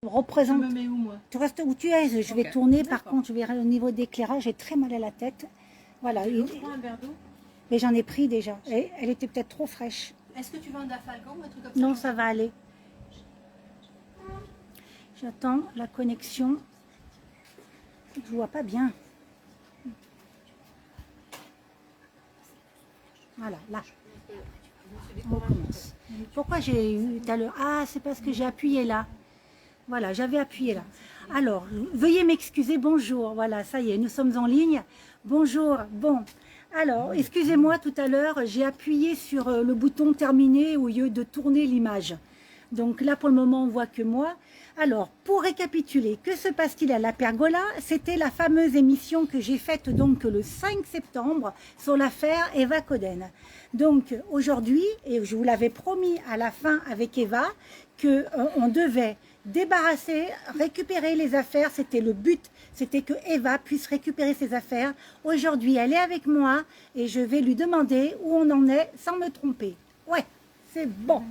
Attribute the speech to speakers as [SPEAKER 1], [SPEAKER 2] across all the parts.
[SPEAKER 1] représente.
[SPEAKER 2] Je me mets où, moi?
[SPEAKER 1] Tu restes où tu es. Je vais tourner. Par
[SPEAKER 2] D'accord.
[SPEAKER 1] contre, je verrai au niveau d'éclairage. J'ai très mal à la tête. Voilà.
[SPEAKER 2] Je prends un verre d'eau.
[SPEAKER 1] Mais j'en ai pris déjà. Et elle était peut-être trop fraîche.
[SPEAKER 2] Est-ce que tu veux un dafalgan ou un truc comme ça?
[SPEAKER 1] Non, ça va aller. J'attends la connexion. Je vois pas bien. Voilà, là. On recommence. Pourquoi j'ai eu tout à l'heure? Ah, c'est parce que j'ai appuyé là. Voilà, j'avais appuyé là. Alors, veuillez m'excuser, bonjour. Voilà, ça y est, nous sommes en ligne. Bonjour, bon. Alors, excusez-moi, tout à l'heure, j'ai appuyé sur le bouton terminer au lieu de tourner l'image. Donc là, pour le moment, on voit que moi. Alors, pour récapituler, que se passe-t-il à la Pergola? C'était la fameuse émission que j'ai faite donc le 5 septembre sur l'affaire Eva Coden. Donc aujourd'hui, et je vous l'avais promis à la fin avec Eva, qu'on devait débarrasser, récupérer les affaires, c'était le but, c'était que Eva puisse récupérer ses affaires. Aujourd'hui, elle est avec moi et je vais lui demander où on en est sans me tromper. Ouais, c'est bon.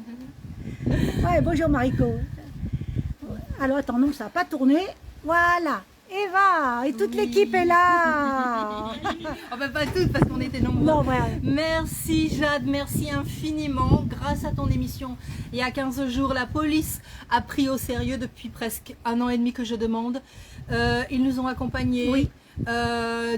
[SPEAKER 1] Ouais, bonjour Mariko. Alors attends, non, ça n'a pas tourné. Voilà, Eva, et toute l'équipe est là.
[SPEAKER 2] Enfin, pas toutes, parce qu'on était nombreux.
[SPEAKER 1] Non, voilà.
[SPEAKER 2] Merci Jade, merci infiniment. Grâce à ton émission, il y a 15 jours, la police a pris au sérieux depuis presque 1 an et demi que je demande. Ils nous ont accompagnés.
[SPEAKER 1] Oui.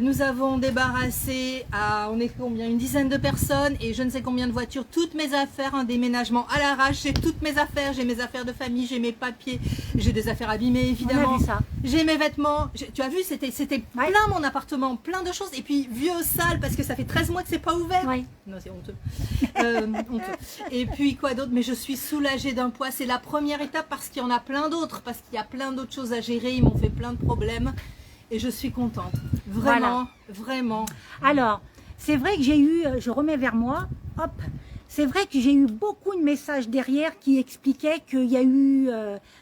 [SPEAKER 2] Nous avons débarrassé on est combien, une dizaine de personnes et je ne sais combien de voitures, toutes mes affaires, un déménagement à l'arrache, j'ai toutes mes affaires, j'ai mes affaires de famille, j'ai mes papiers, j'ai des affaires abîmées évidemment,
[SPEAKER 1] On a vu ça.
[SPEAKER 2] j'ai mes vêtements, tu as vu, c'était
[SPEAKER 1] Ouais.
[SPEAKER 2] plein mon appartement, plein de choses, et puis vieux, sale, parce que ça fait 13 mois que c'est pas ouvert.
[SPEAKER 1] Oui.
[SPEAKER 2] Non, c'est honteux. Honteux. Et puis quoi d'autre, mais je suis soulagée d'un poids, c'est la première étape parce qu'il y en a plein d'autres, parce qu'il y a plein d'autres choses à gérer, ils m'ont fait plein de problèmes. Et je suis contente, vraiment, vraiment.
[SPEAKER 1] Alors, c'est vrai que j'ai eu, je remets vers moi, hop, c'est vrai que j'ai eu beaucoup de messages derrière qui expliquaient qu'il y a eu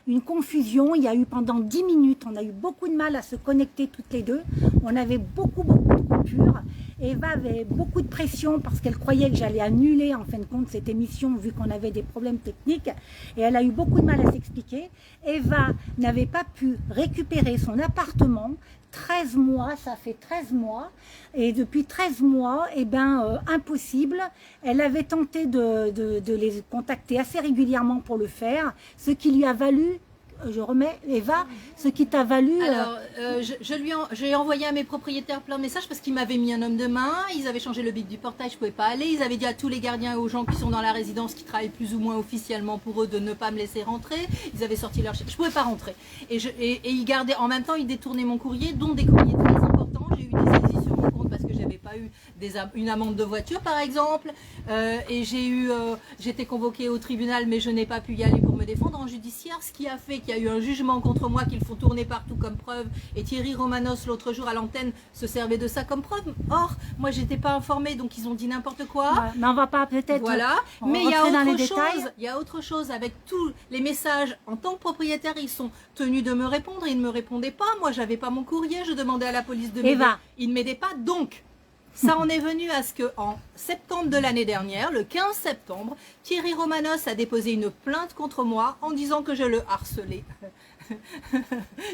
[SPEAKER 1] une confusion, il y a eu pendant 10 minutes, on a eu beaucoup de mal à se connecter toutes les deux, on avait beaucoup de coupures. Eva avait beaucoup de pression parce qu'elle croyait que j'allais annuler en fin de compte cette émission vu qu'on avait des problèmes techniques et elle a eu beaucoup de mal à s'expliquer. Eva n'avait pas pu récupérer son appartement, 13 mois, ça fait 13 mois et depuis 13 mois, eh ben, impossible. Elle avait tenté de les contacter assez régulièrement pour le faire, ce qui lui a valu, je remets Eva, ce qui t'a valu...
[SPEAKER 2] Alors, j'ai envoyé à mes propriétaires plein de messages parce qu'ils m'avaient mis un homme de main, ils avaient changé le bip du portail, je ne pouvais pas aller, ils avaient dit à tous les gardiens et aux gens qui sont dans la résidence, qui travaillent plus ou moins officiellement pour eux, de ne pas me laisser rentrer, ils avaient sorti leur chèque, je ne pouvais pas rentrer. Et ils gardaient, en même temps, ils détournaient mon courrier, dont des courriers très importants, j'ai eu des saisies sur mon compte parce que j'avais pas eu une amende de voiture par exemple, et j'étais convoquée au tribunal mais je n'ai pas pu y aller pour me défendre en judiciaire, ce qui a fait qu'il y a eu un jugement contre moi qu'ils font tourner partout comme preuve, et Thierry Romanos l'autre jour à l'antenne se servait de ça comme preuve. Or moi j'étais pas informée donc ils ont dit n'importe quoi.
[SPEAKER 1] Ouais, mais on va pas peut-être...
[SPEAKER 2] Voilà,
[SPEAKER 1] on
[SPEAKER 2] mais
[SPEAKER 1] va rentrer dans les détails.
[SPEAKER 2] il y a autre chose avec tous les messages. En tant que propriétaire, ils sont tenus de me répondre, ils ne me répondaient pas. Moi, j'avais pas mon courrier, je demandais à la police de m'aider.
[SPEAKER 1] Eva.
[SPEAKER 2] Ils ne m'aidaient pas. Donc, ça en est venu à ce que en septembre de l'année dernière, le 15 septembre, Thierry Romanos a déposé une plainte contre moi en disant que je le harcelais.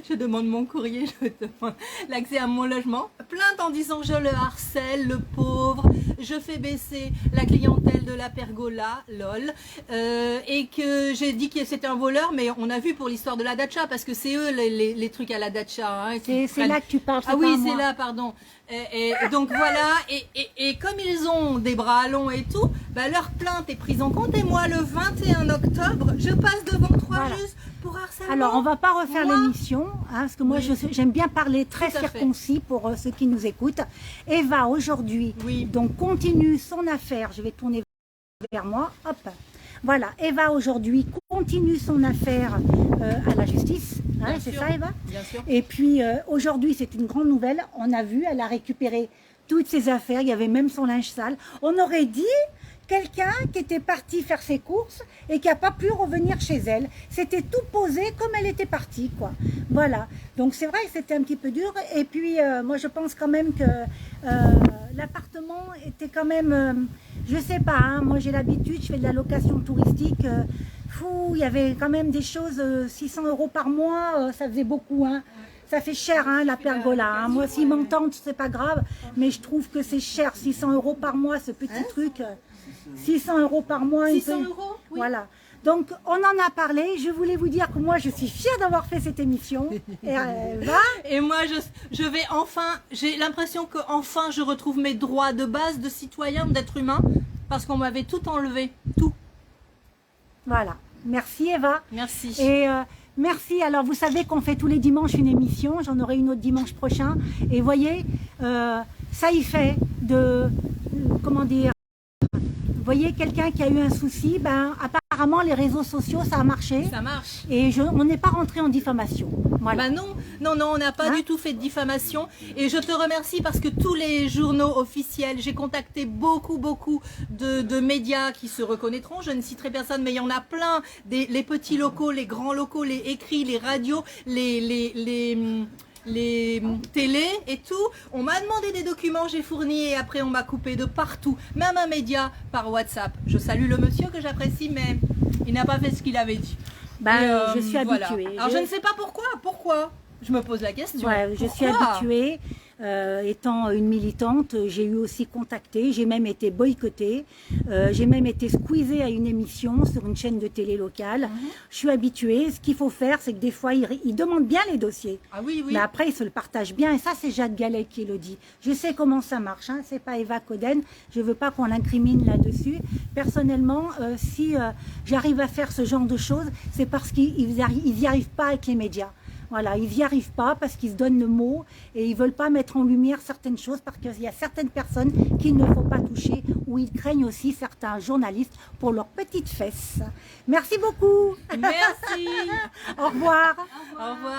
[SPEAKER 2] Je demande mon courrier, je demande l'accès à mon logement. Plainte en disant que je le harcèle, le pauvre, je fais baisser la clientèle de la Pergola, lol, et que j'ai dit que c'était un voleur, mais on a vu pour l'histoire de la Dacia, parce que c'est eux les trucs à la Dacia. Hein,
[SPEAKER 1] c'est là que tu parles.
[SPEAKER 2] Ah oui, c'est là, pardon. Et donc voilà, et comme ils ont des bras longs et tout, bah, leur plainte est prise en compte, et moi le 21 octobre, je passe devant 3 juges pour harcèlement.
[SPEAKER 1] Alors on va pas refaire l'émission, hein, parce que moi j'aime bien parler très
[SPEAKER 2] Tout à fait.
[SPEAKER 1] circoncis pour ceux qui nous écoutent. Eva aujourd'hui donc continue son affaire, je vais tourner vers moi, hop. Voilà, Eva aujourd'hui continue son affaire à la justice, hein, c'est ça Eva?
[SPEAKER 2] Bien sûr.
[SPEAKER 1] Et puis aujourd'hui c'est une grande nouvelle, on a vu, elle a récupéré toutes ses affaires, il y avait même son linge sale. On aurait dit quelqu'un qui était parti faire ses courses et qui n'a pas pu revenir chez elle. C'était tout posé comme elle était partie, quoi. Voilà. Donc c'est vrai que c'était un petit peu dur. Et puis moi je pense quand même que l'appartement était quand même, je sais pas, hein, moi j'ai l'habitude, je fais de la location touristique. Fou, il y avait quand même des choses, 600 € par mois, ça faisait beaucoup, hein. Ça fait cher, hein, la pergola. Hein. Moi, s'ils m'entendent, c'est pas grave, mais je trouve que c'est cher, 600 € par mois, ce petit truc. 600 € par mois.
[SPEAKER 2] 600 €, oui.
[SPEAKER 1] Voilà. Donc, on en a parlé. Je voulais vous dire que moi, je suis fière d'avoir fait cette émission. Et,
[SPEAKER 2] et moi, je vais enfin, j'ai l'impression que enfin, je retrouve mes droits de base de citoyen, d'être humain, parce qu'on m'avait tout enlevé, tout.
[SPEAKER 1] Voilà. Merci Eva.
[SPEAKER 2] Merci.
[SPEAKER 1] Et merci. Alors, vous savez qu'on fait tous les dimanches une émission. J'en aurai une autre dimanche prochain. Et voyez, ça y fait de, comment dire, vous voyez, quelqu'un qui a eu un souci, ben, apparemment les réseaux sociaux, ça a marché.
[SPEAKER 2] Ça marche.
[SPEAKER 1] Et on n'est pas rentré en diffamation. Voilà.
[SPEAKER 2] Bah non, on n'a pas du tout fait de diffamation. Et je te remercie parce que tous les journaux officiels, j'ai contacté beaucoup de médias qui se reconnaîtront. Je ne citerai personne, mais il y en a plein. Les petits locaux, les grands locaux, les écrits, les radios, les télés et tout. On m'a demandé des documents, j'ai fourni et après on m'a coupé de partout, même un média par WhatsApp. Je salue le monsieur que j'apprécie, mais il n'a pas fait ce qu'il avait dit.
[SPEAKER 1] Ben, je suis habituée.
[SPEAKER 2] Voilà. Alors je ne sais pas pourquoi. Je me pose la question.
[SPEAKER 1] Ouais, je suis habituée. Étant une militante, j'ai eu aussi contacté, j'ai même été boycottée, j'ai même été squeezée à une émission sur une chaîne de télé locale. Je suis habituée. Ce qu'il faut faire, c'est que des fois, ils demandent bien les dossiers.
[SPEAKER 2] Ah oui, oui.
[SPEAKER 1] Mais après, ils se le partagent bien. Et ça, c'est Jade Gallet qui le dit. Je sais comment ça marche. Hein. C'est pas Eva Coden. Je veux pas qu'on l'incrimine là-dessus. Personnellement, si j'arrive à faire ce genre de choses, c'est parce qu'ils n'y arrivent pas avec les médias. Voilà, ils n'y arrivent pas parce qu'ils se donnent le mot et ils ne veulent pas mettre en lumière certaines choses parce qu'il y a certaines personnes qu'il ne faut pas toucher ou ils craignent aussi certains journalistes pour leurs petites fesses. Merci beaucoup.
[SPEAKER 2] Merci.
[SPEAKER 1] Au revoir.
[SPEAKER 2] Au revoir.